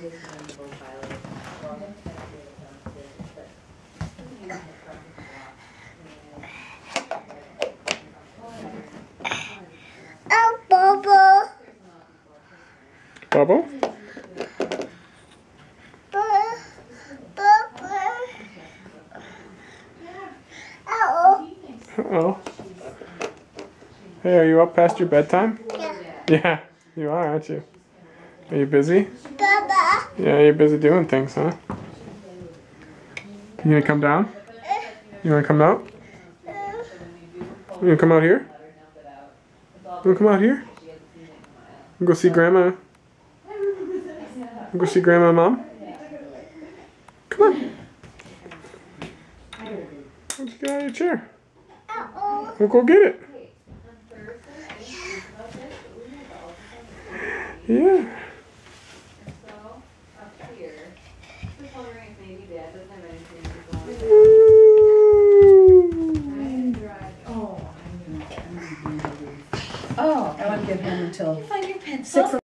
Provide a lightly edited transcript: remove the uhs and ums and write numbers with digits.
Oh, Bubble. Bubble? Uh-oh. Hey, are you up past your bedtime? Yeah. Yeah, you are, aren't you? Are you busy? Baba. Yeah, you're busy doing things, huh? You gonna come down? You wanna come out? You gonna come out here? You wanna come out here? Go see Grandma. Go see Grandma and Mom? Come on. Why don't you get out of your chair? We'll go get it. Yeah. Oh, I want to get home until 6 o'clock.